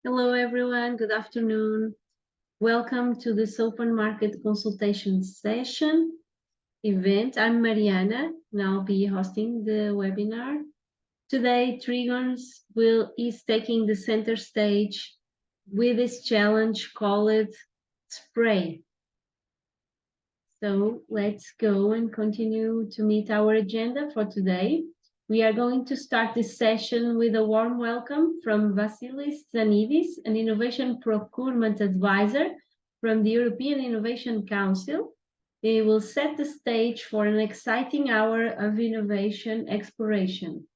Hello, everyone. Good afternoon. Welcome to this Open Market Consultation session event. I'm Mariana, and I'll be hosting the webinar. Today, Trygons is taking the center stage with this challenge called SprAI. So let's go and continue to meet our agenda for today. We are going to start this session with a warm welcome from Vasilis Zanidis, an Innovation Procurement Advisor from the European Innovation Council. He will set the stage for an exciting hour of innovation exploration.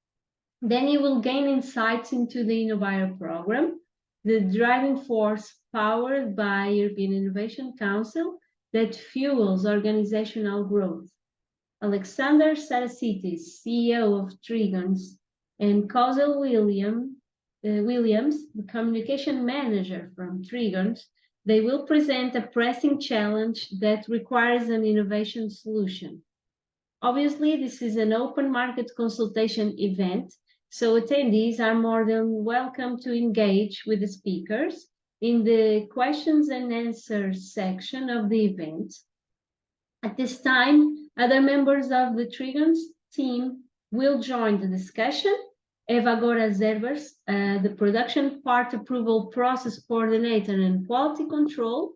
Then he will gain insights into the Innovire program, the driving force powered by European Innovation Council that fuels organizational growth. Alexander Sarasitis, CEO of Trygons, and Cosel Williams, the communication manager from Trygons, they will present a pressing challenge that requires an innovation solution. Obviously, this is an open market consultation event, so attendees are more than welcome to engage with the speakers in the questions and answers section of the event. At this time, other members of the Trygons team will join the discussion. Eva Gora Zerbers, the production part approval process coordinator and quality control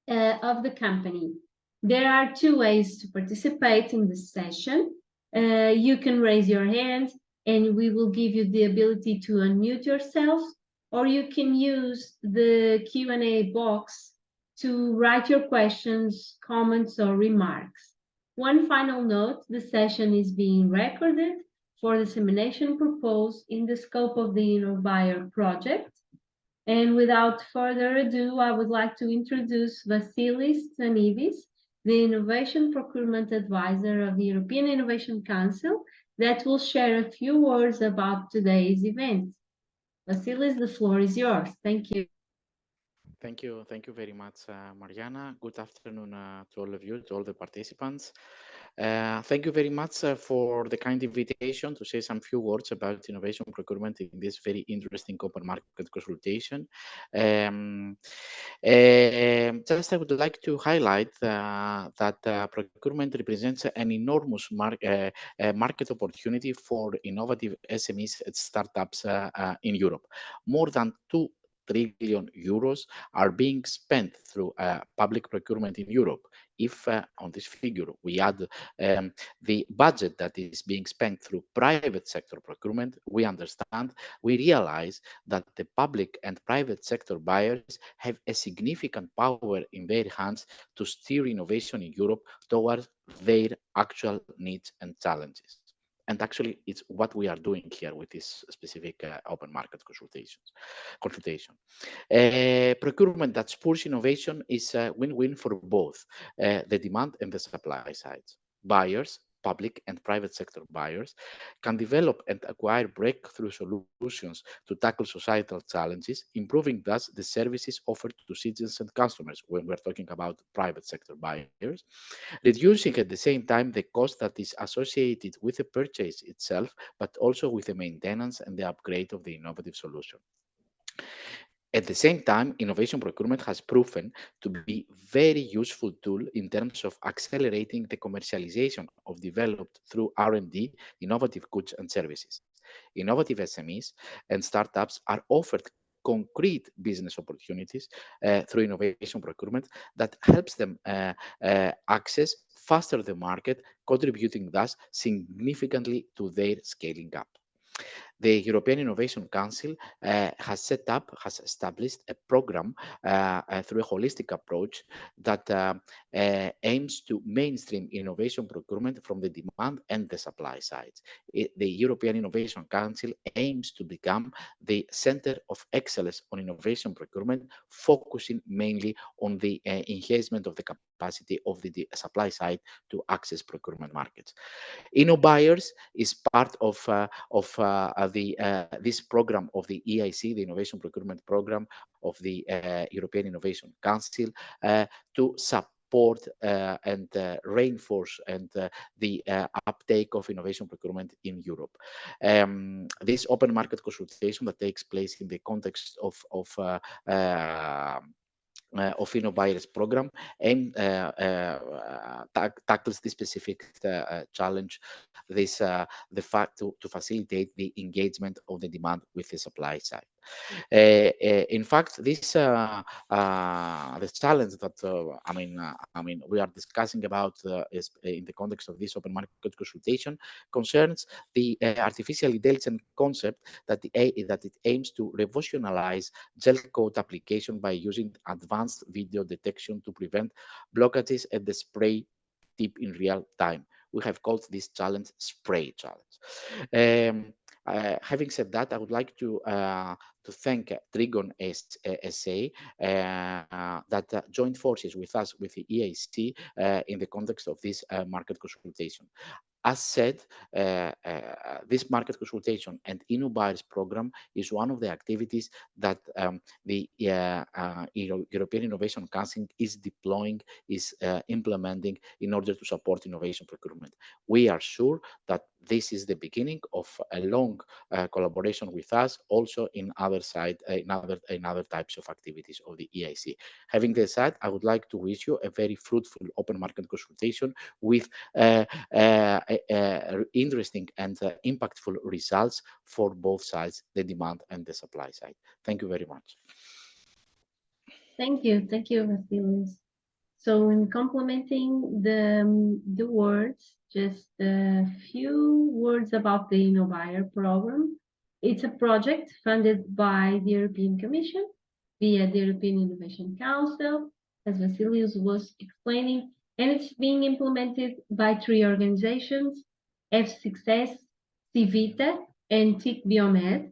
of the company. There are two ways to participate in this session. You can raise your hand and we will give you the ability to unmute yourself, or you can use the Q&A box to write your questions, comments, or remarks. One final note, the session is being recorded for dissemination purpose in the scope of the Innovire project. And without further ado, I would like to introduce Vasilis Zanidis, the Innovation Procurement Advisor of the European Innovation Council, that will share a few words about today's event. Vasilis, the floor is yours. Thank you. Thank you very much, Mariana. Good afternoon to all of you, to all the participants. Thank you very much for the kind invitation to say some few words about innovation procurement in this very interesting open market consultation. Just I would like to highlight that procurement represents an enormous market opportunity for innovative SMEs and startups in Europe. More than 2 trillion euros are being spent through public procurement in Europe. If on this figure we add the budget that is being spent through private sector procurement, we realize that the public and private sector buyers have a significant power in their hands to steer innovation in Europe towards their actual needs and challenges. And actually, it's what we are doing here with this specific open market consultation. Procurement that spurs innovation is a win-win for both the demand and the supply sides. Buyers, public and private sector buyers, can develop and acquire breakthrough solutions to tackle societal challenges, improving thus the services offered to citizens and customers when we're talking about private sector buyers, reducing at the same time the cost that is associated with the purchase itself, but also with the maintenance and the upgrade of the innovative solution. At the same time, innovation procurement has proven to be very useful tool in terms of accelerating the commercialization of developed through R&D innovative goods and services. Innovative SMEs and startups are offered concrete business opportunities through innovation procurement that helps them access faster the market, contributing thus significantly to their scaling up. The European Innovation Council has established a program through a holistic approach that aims to mainstream innovation procurement from the demand and the supply sides. The European Innovation Council aims to become the center of excellence on innovation procurement, focusing mainly on the enhancement of the capacity of the supply side to access procurement markets. InnoBuyers is part of this program of the EIC, the Innovation Procurement Program of the European Innovation Council, to support support and reinforce and the uptake of innovation procurement in Europe. This open market consultation that takes place in the context of InnoBuyers program and tackles this specific challenge, this the fact to facilitate the engagement of the demand with the supply side. In fact, this the challenge that I mean we are discussing about is in the context of this open market consultation concerns the artificial intelligence concept that it aims to revolutionize gelcoat application by using advanced video detection to prevent blockages at the spray tip in real time. We have called this challenge SprAI challenge. Having said that, I would like to thank Trygons SA that joined forces with us with the EAC in the context of this market consultation. As said, this market consultation and InnoBuyers program is one of the activities that the European Innovation Council is deploying, is implementing in order to support innovation procurement. We are sure that this is the beginning of a long collaboration with us, also in other types of activities of the EIC. Having this said, I would like to wish you a very fruitful open market consultation with interesting and impactful results for both sides, the demand and the supply side. Thank you very much. Thank you, Vasilis. So in complementing the words, just a few words about the InnoBuyer program. It's a project funded by the European Commission via the European Innovation Council, as Vasilis was explaining, and it's being implemented by 3 organizations, F6S, Civita, and TIC Biomed.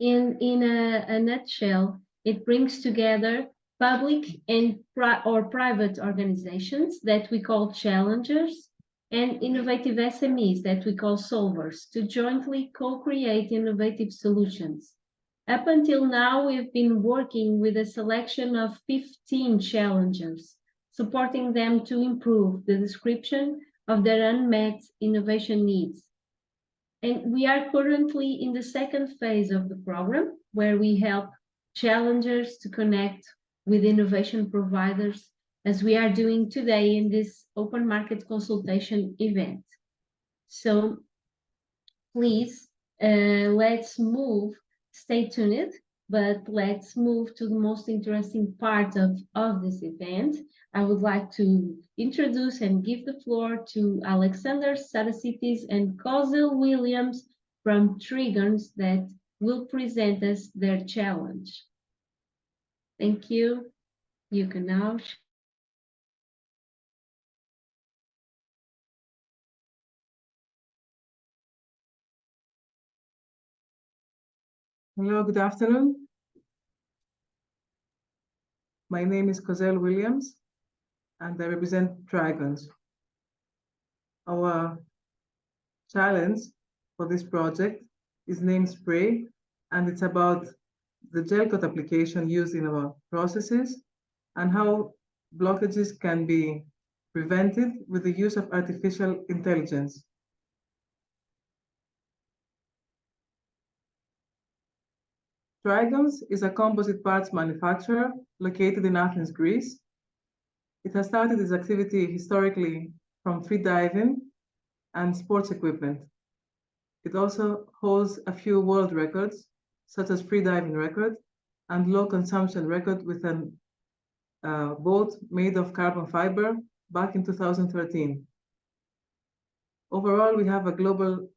In a nutshell, it brings together public and private organizations that we call challengers and innovative SMEs that we call solvers to jointly co-create innovative solutions. Up until now, we've been working with a selection of 15 challengers, supporting them to improve the description of their unmet innovation needs. And we are currently in the second phase of the program, where we help challengers to connect with innovation providers, as we are doing today in this open market consultation event. So please, let's move, stay tuned, but let's move to the most interesting part of this event. I would like to introduce and give the floor to Alexander Sarasitis and Kozel Williams from Trygons that will present us their challenge. Thank you. You can now. Hello, good afternoon. My name is Kozel Williams, and I represent Trygons. Our challenge for this project is named SprAI, and it's about the gelcoat application used in our processes and how blockages can be prevented with the use of artificial intelligence. Trygons is a composite parts manufacturer located in Athens, Greece. It has started its activity historically from free diving and sports equipment. It also holds a few world records, such as free diving record and low consumption record with a boat made of carbon fiber back in 2013. Overall, we have a global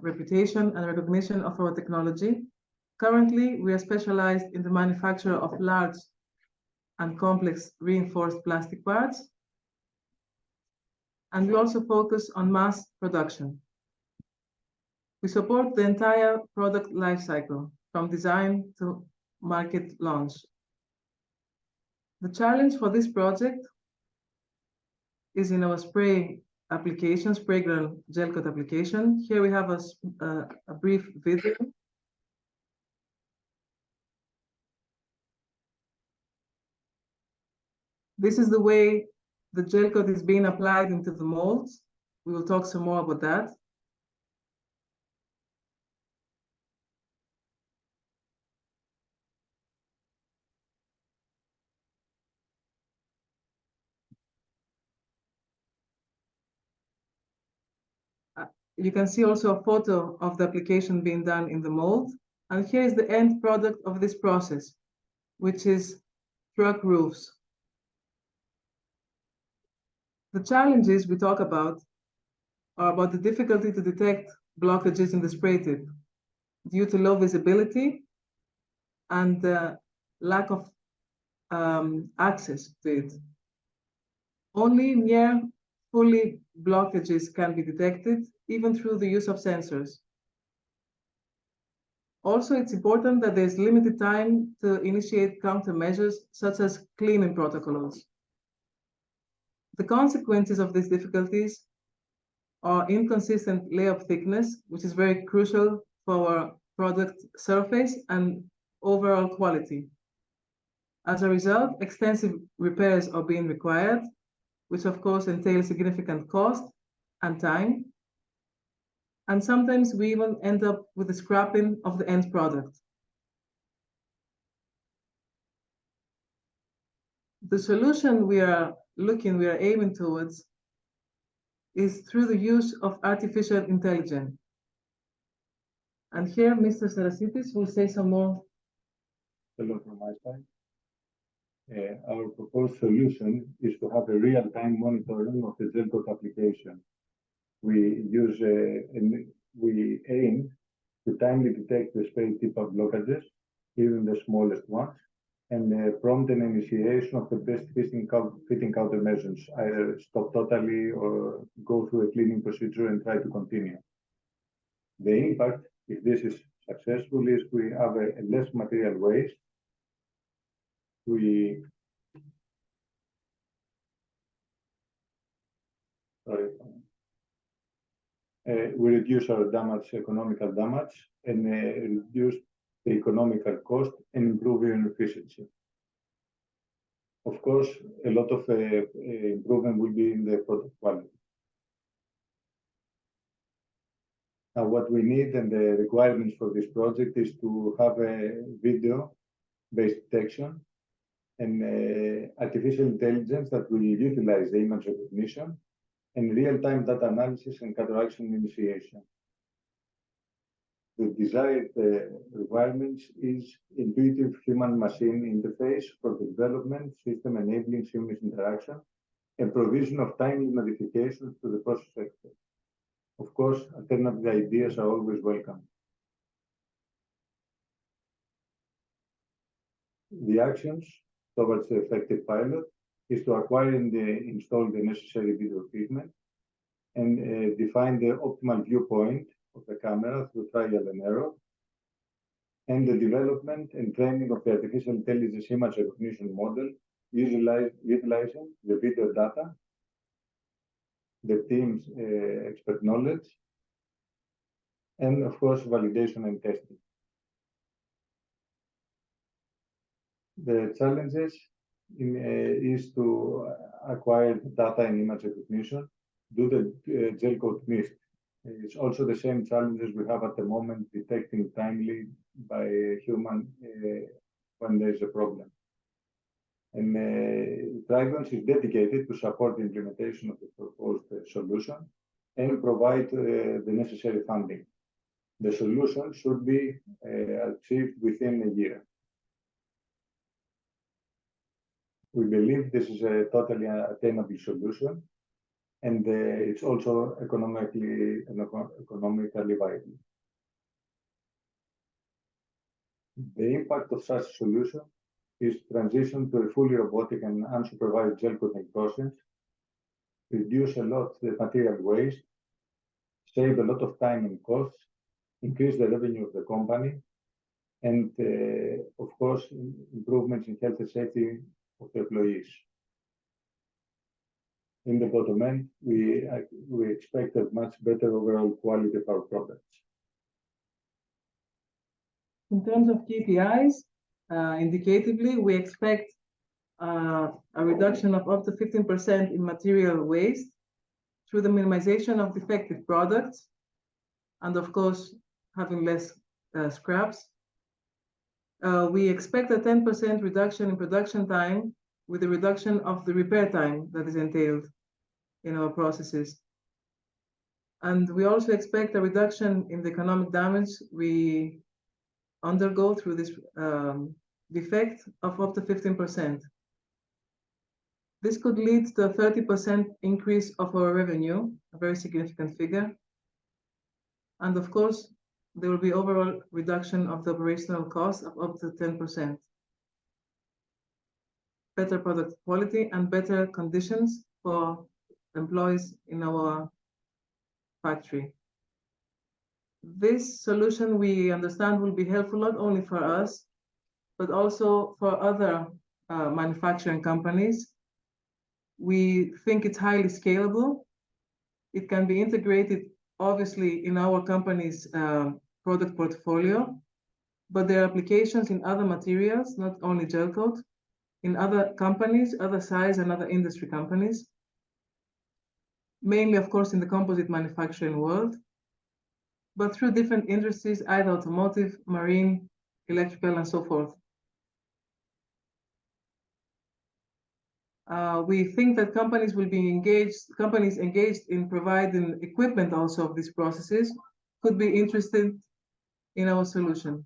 reputation and recognition of our technology. Currently, we are specialized in the manufacture of large and complex reinforced plastic parts, and we also focus on mass production. We support the entire product life cycle, from design to market launch. The challenge for this project is in our SprAI application, spray gelcoat application. Here we have a brief video. This is the way the gel coat is being applied into the molds. We will talk some more about that. You can see also a photo of the application being done in the mold. And here is the end product of this process, which is truck roofs. The challenges we talk about are about the difficulty to detect blockages in the spray tip due to low visibility and lack of access to it. Only near fully blockages can be detected, even through the use of sensors. Also, it's important that there's limited time to initiate countermeasures, such as cleaning protocols. The consequences of these difficulties are inconsistent layup thickness, which is very crucial for our product surface and overall quality. As a result, extensive repairs are being required, which of course entails significant cost and time. And sometimes we even end up with the scrapping of the end product. The solution we are aiming towards is through the use of artificial intelligence. And here, Mr. Sarasitis will say some more. Hello from my side. Our proposed solution is to have a real-time monitoring of the gel coat application. We aim to timely detect the spray tip of blockages, even the smallest ones, and prompt an initiation of the best fitting countermeasures, either stop totally or go through a cleaning procedure and try to continue. The impact, if this is successful, is we have a less material waste. We reduce our economical damage, and reduce the economical cost and improve your efficiency. Of course, a lot of improvement will be in the product quality. Now, what we need and the requirements for this project is to have a video-based detection and artificial intelligence that will utilize the image recognition and real-time data analysis and counteraction initiation. The desired requirements is intuitive human-machine interface for the development, system enabling seamless interaction, and provision of timely notifications to the process expert. Of course, alternative ideas are always welcome. The actions towards the effective pilot is to acquire and install the necessary video treatment and define the optimal viewpoint of the camera through trial and error, and the development and training of the artificial intelligence image recognition model, utilizing the video data, the team's expert knowledge, and of course, validation and testing. The challenges is to acquire data and image recognition, do the gel coat mist. It's also the same challenges we have at the moment, detecting timely by a human when there's a problem. And Trygons is dedicated to support the implementation of the proposed solution and provide the necessary funding. The solution should be achieved within a year. We believe this is a totally attainable solution, and it's also economically viable. The impact of such a solution is transition to a fully robotic and unsupervised gel coating process, reduce a lot the material waste, save a lot of time and costs, increase the revenue of the company, and of course, improvements in health and safety of the employees. In the bottom end, we expect a much better overall quality of our products. In terms of KPIs, indicatively, we expect a reduction of up to 15% in material waste through the minimization of defective products, and of course, having less scraps. We expect a 10% reduction in production time with the reduction of the repair time that is entailed in our processes. And we also expect a reduction in the economic damage we undergo through this defect of up to 15%. This could lead to a 30% increase of our revenue, a very significant figure. And of course, there will be overall reduction of the operational cost of up to 10%. Better product quality and better conditions for employees in our factory. This solution, we understand, will be helpful not only for us, but also for other manufacturing companies. We think it's highly scalable. It can be integrated, obviously, in our company's product portfolio, but there are applications in other materials, not only gel coat, in other companies, other size and other industry companies, mainly, of course, in the composite manufacturing world, but through different industries, either automotive, marine, electrical, and so forth. We think that companies engaged in providing equipment also of these processes could be interested in our solution.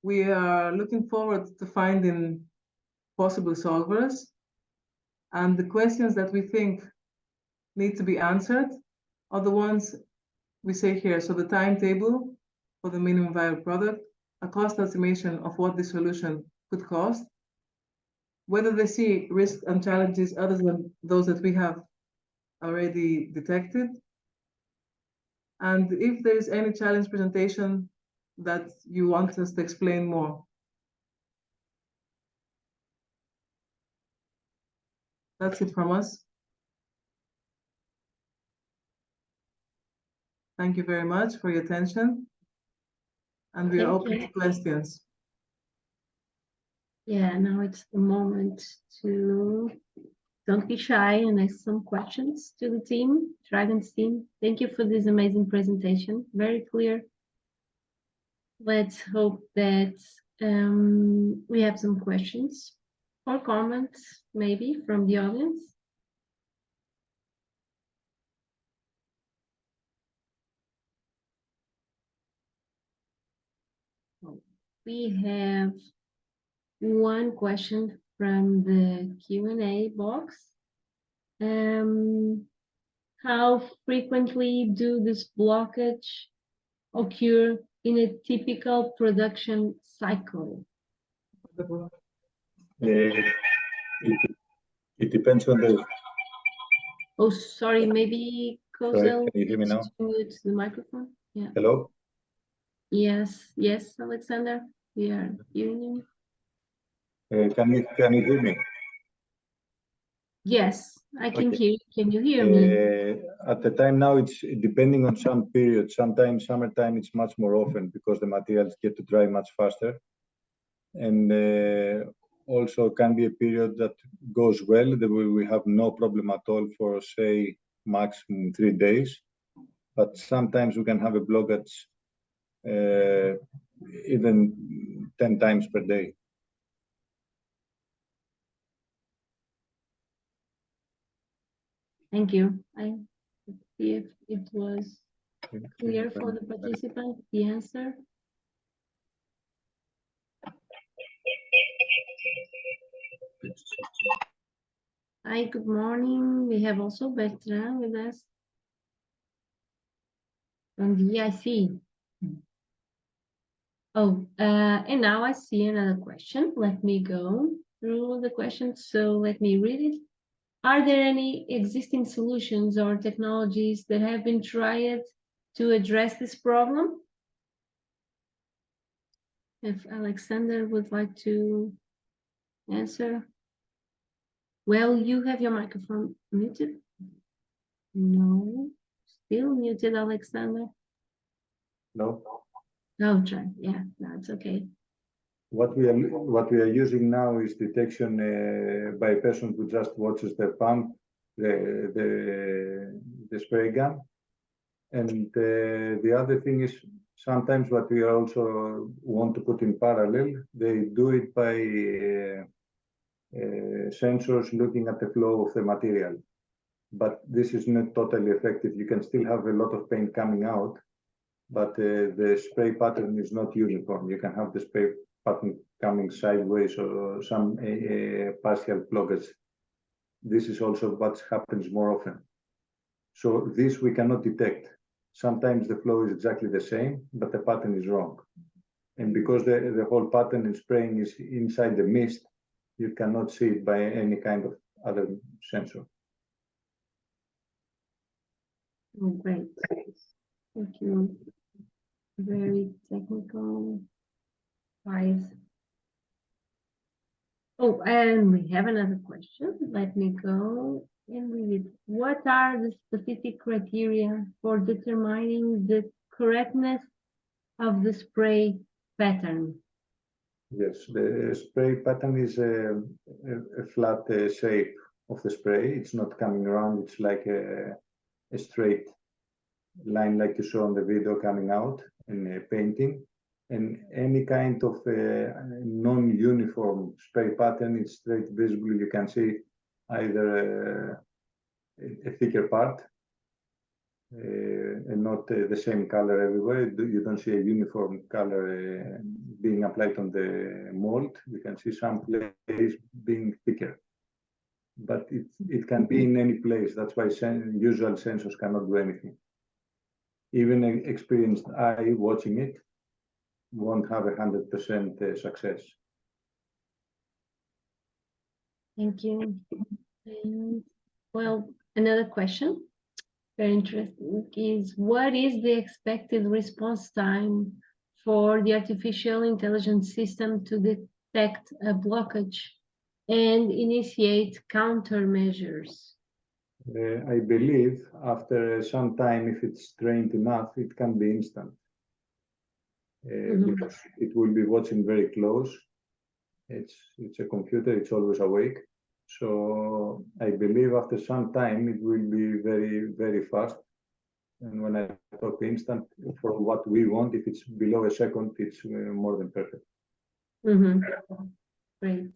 We are looking forward to finding possible solvers, and the questions that we think need to be answered are the ones we say here. So the timetable for the minimum viable product, a cost estimation of what the solution could cost, whether they see risks and challenges other than those that we have already detected, and if there is any challenge presentation that you want us to explain more. That's it from us. Thank you very much for your attention, and we are open to questions. Yeah, now it's the moment to don't be shy and ask some questions to the team, Trygons team. Thank you for this amazing presentation, very clear. Let's hope that we have some questions or comments, maybe from the audience. We have one question from the Q&A box. How frequently do this blockage occur in a typical production cycle? It depends on the. Oh, sorry, maybe Kozel, can you hear me now? mute the microphone. Yeah. Hello? Yes, Alexander, we are hearing you. Can you hear me? Yes, I can Okay. hear you. Can you hear me? At the time now, it's depending on some periods. Sometimes summertime, it's much more often because the materials get to dry much faster. And also can be a period that goes well, that we have no problem at all for, say, maximum 3 days. But sometimes we can have a blockage even 10 times per day. Thank you. I see if it was clear for the participant, the answer. Hi, good morning. We have also Bertrand with us from the EIC. Oh, and now I see another question. Let me go through the questions. So let me read it. Are there any existing solutions or technologies that have been tried to address this problem? If Alexander would like to answer. Well, you have your microphone muted. No, still muted, Alexander. No. No, try. Yeah, that's okay. What we are using now is detection by a person who just watches the pump, the spray gun. And the other thing is sometimes what we also want to put in parallel, they do it by sensors looking at the flow of the material. But this is not totally effective. You can still have a lot of paint coming out, but the spray pattern is not uniform. You can have the spray pattern coming sideways or some partial blockage. This is also what happens more often. So this we cannot detect. Sometimes the flow is exactly the same, but the pattern is wrong. And because the whole pattern in spraying is inside the mist, you cannot see it by any kind of other sensor. Oh, great. Thank you. Very technical. Wise. Oh, and we have another question. Let me go and read it. What are the specific criteria for determining the correctness of the spray pattern? Yes, the spray pattern is a flat shape of the spray. It's not coming around. It's like a straight line like you saw on the video coming out in painting. And any kind of non-uniform spray pattern is straight visible. You can see either a thicker part and not the same color everywhere. You don't see a uniform color being applied on the mold. You can see some place being thicker. But it can be in any place. That's why usual sensors cannot do anything. Even an experienced eye watching it won't have 100% success. Thank you. And, well, another question, very interesting, is what is the expected response time for the artificial intelligence system to detect a blockage and initiate countermeasures? I believe after some time, if it's trained enough, it can be instant. Because it will be watching very close. It's a computer, it's always awake. So I believe after some time, it will be very, very fast. And when I talk instant, for what we want, if it's below a second, it's more than perfect. Great.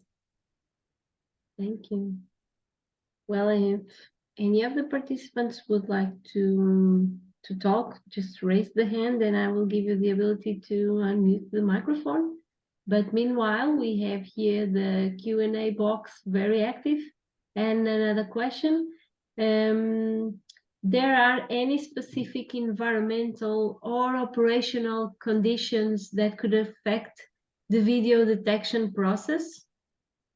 Thank you. Well, if any of the participants would like to talk, just raise the hand and I will give you the ability to unmute the microphone. But meanwhile, we have here the Q&A box very active. And another question, there are any specific environmental or operational conditions that could affect the video detection process?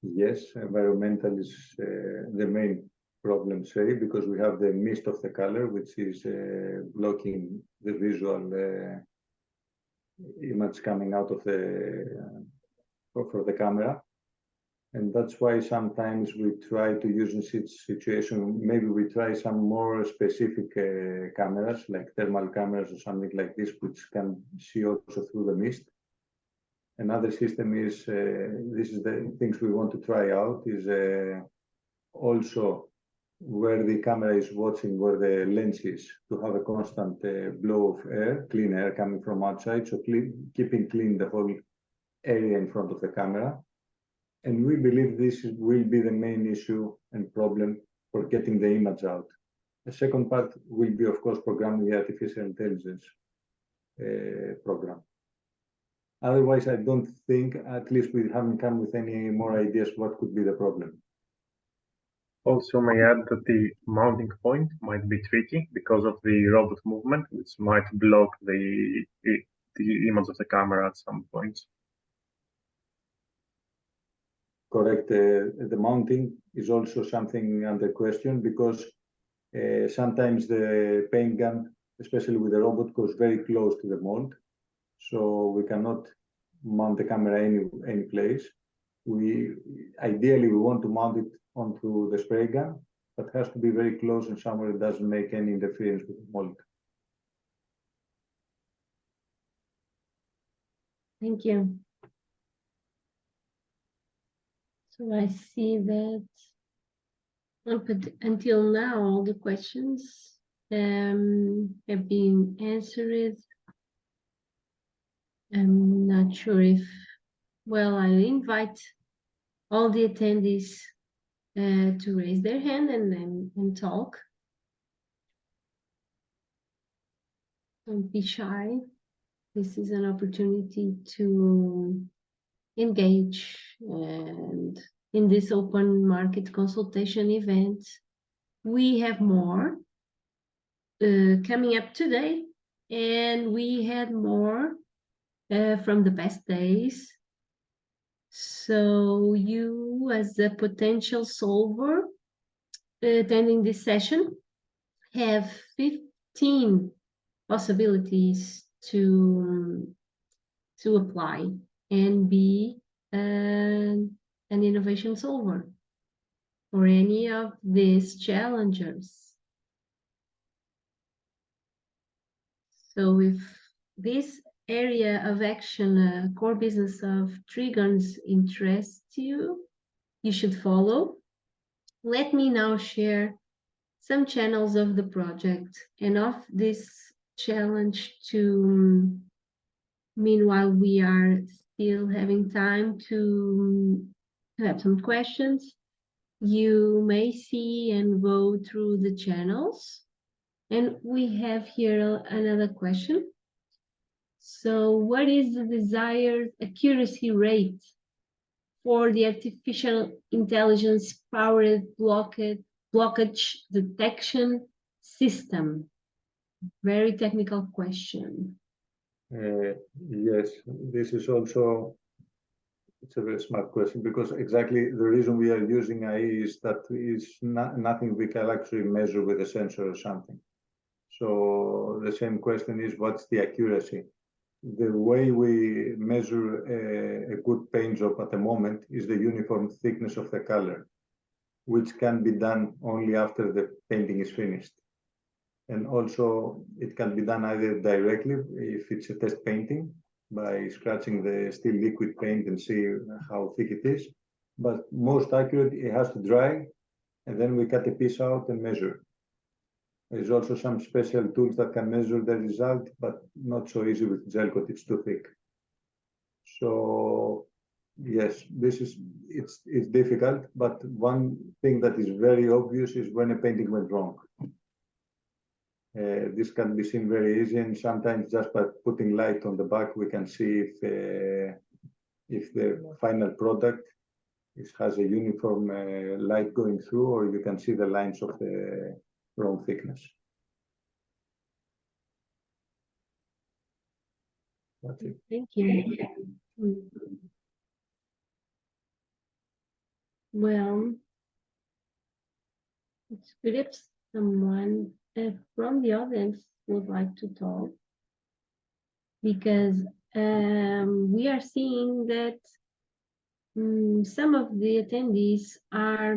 Yes, environmental is the main problem, say, because we have the mist of the color, which is blocking the visual image coming out of for the camera. And that's why sometimes we try to use in such situation, maybe we try some more specific cameras, like thermal cameras or something like this, which can see also through the mist. Another system is, this is the things we want to try out, is also where the camera is watching, where the lens is, to have a constant blow of air, clean air coming from outside, so keeping clean the whole area in front of the camera. And we believe this will be the main issue and problem for getting the image out. The second part will be, of course, programming the artificial intelligence program. Otherwise, I don't think, at least we haven't come with any more ideas what could be the problem. Also, may I add that the mounting point might be tricky because of the robot movement, which might block the image of the camera at some points. Correct. The mounting is also something under question because sometimes the paint gun, especially with the robot, goes very close to the mold. So we cannot mount the camera any place. Ideally we want to mount it onto the spray gun, but has to be very close and somewhere it doesn't make any interference with the mold. Thank you. So I see that until now, all the questions have been answered. I'm not sure if, well, I invite all the attendees to raise their hand and talk. Don't be shy. This is an opportunity to engage, and in this open market consultation event, we have more coming up today, and we had more from the past days. So you, as a potential solver attending this session, have 15 possibilities to apply and be an innovation solver for any of these challengers. So if this area of action, core business of Trygons interests you, you should follow. Let me now share some channels of the project and of this challenge to, meanwhile, we are still having time to have some questions. You may see and go through the channels. And we have here another question. So what is the desired accuracy rate for the artificial intelligence powered blockage detection system? Very technical question. Yes, this is also, it's a very smart question, because exactly the reason we are using AI is that it's nothing we can actually measure with a sensor or something. So the same question is, what's the accuracy? The way we measure a good paint job at the moment is the uniform thickness of the color, which can be done only after the painting is finished. And also it can be done either directly, if it's a test painting, by scratching the still liquid paint and see how thick it is. But most accurate, it has to dry, and then we cut a piece out and measure. There's also some special tools that can measure the result, but not so easy with gelcoat, it's too thick. So yes, it's difficult, but one thing that is very obvious is when a painting went wrong. This can be seen very easy, and sometimes just by putting light on the back, we can see if the final product has a uniform light going through, or you can see the lines of the wrong thickness. That's it. Thank you. Well, it's good if someone from the audience would like to talk, because we are seeing that some of the attendees are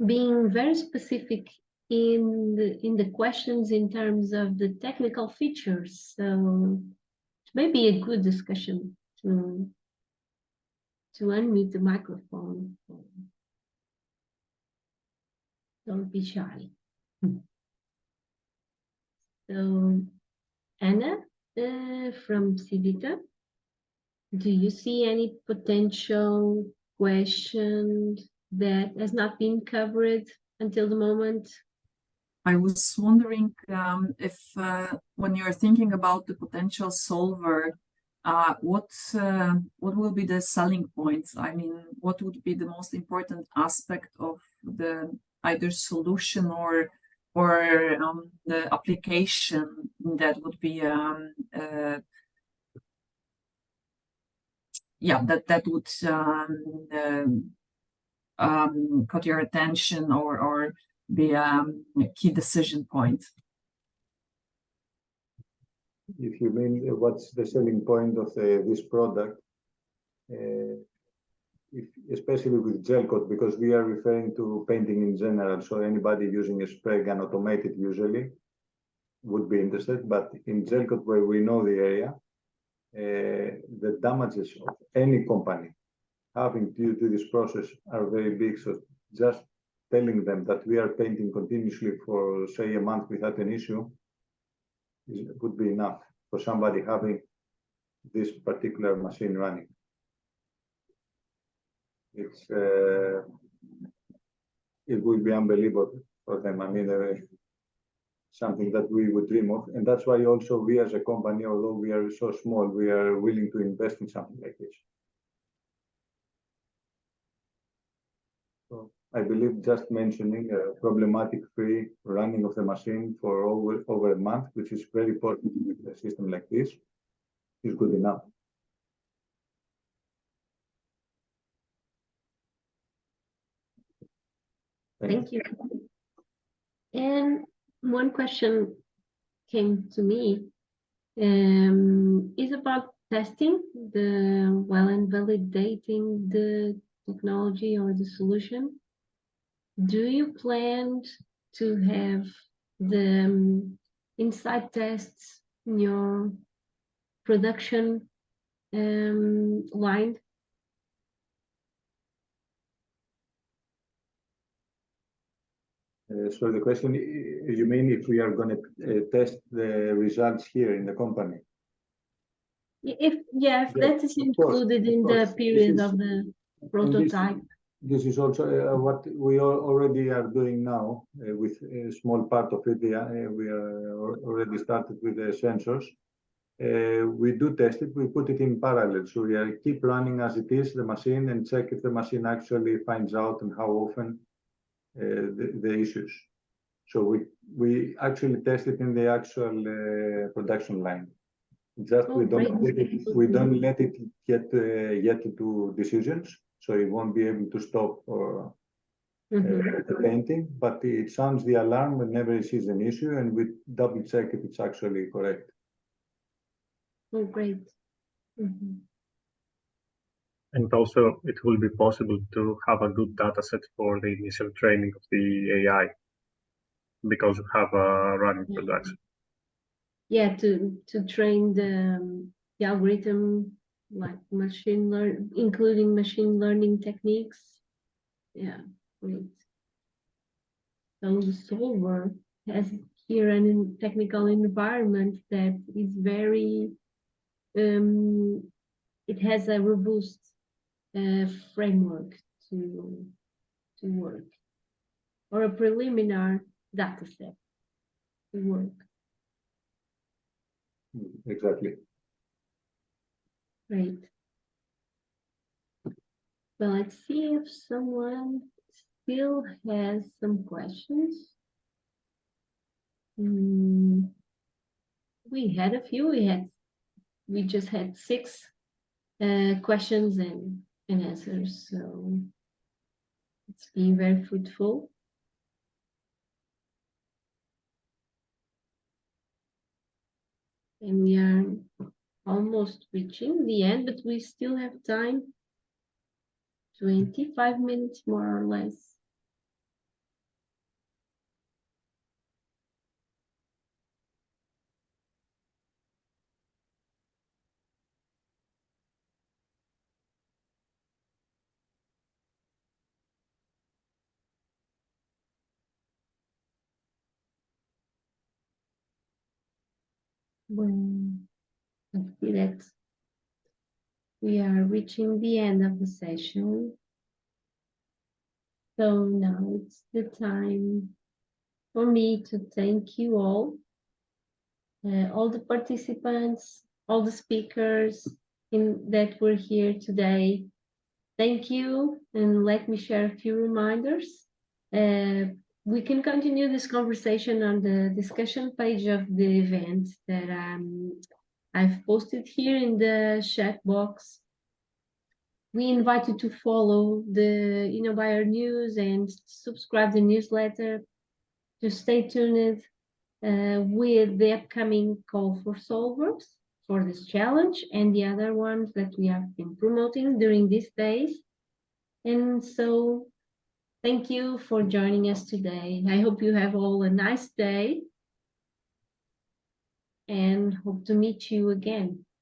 being very specific in the questions in terms of the technical features. So it may be a good discussion to unmute the microphone. Don't be shy. So Anna from Civita, do you see any potential question that has not been covered until the moment? I was wondering if when you're thinking about the potential solver, what will be the selling points? I mean, what would be the most important aspect of the either solution or the application that would be that would caught your attention or be a key decision point? If you mean what's the selling point of this product, especially with gelcoat, because we are referring to painting in general, so anybody using a spray gun automated usually would be interested, but in gelcoat, where we know the area, the damages of any company having due to this process are very big. So just telling them that we are painting continuously for, say, a month without an issue would be enough for somebody having this particular machine running. It's it will be unbelievable for them. I mean, something that we would dream of, and that's why also we as a company, although we are so small, we are willing to invest in something like this. So I believe just mentioning a problematic-free running of the machine for over a month, which is very important with a system like this, is good enough. Thank you. And one question came to me is about testing while invalidating the technology or the solution. Do you plan to have the inside tests in your production line? So the question, you mean if we are going to test the results here in the company? If that is included in the period of the prototype. This is also what we already are doing now with a small part of it. We are already started with the sensors. We do test it, we put it in parallel. So we keep running as it is, the machine, and check if the machine actually finds out and how often the issues. So we actually test it in the actual production line. Just we don't let it get yet to do decisions, so it won't be able to stop or the painting. But it sounds the alarm whenever it sees an issue, and we double check if it's actually correct. Oh, great. And also, it will be possible to have a good data set for the initial training of the AI, because you have a running production. Yeah, to train the algorithm, like machine learning, including machine learning techniques. Yeah, great. So the solver has here a technical environment that is very, it has a robust framework to work, or a preliminary data set to work. Exactly. Great. Well, let's see if someone still has some questions. We had a few. We just had 6 questions and answers, so it's been very fruitful. And we are almost reaching the end, but we still have time. 25 minutes more or less. Well, I see that we are reaching the end of the session. So now it's the time for me to thank you all the participants, all the speakers that were here today. Thank you, and let me share a few reminders. We can continue this conversation on the discussion page of the event that I've posted here in the chat box. We invite you to follow the InnoBuyer news and subscribe the newsletter to stay tuned with the upcoming call for solvers for this challenge and the other ones that we have been promoting during these days. And so thank you for joining us today. I hope you have all a nice day and hope to meet you again.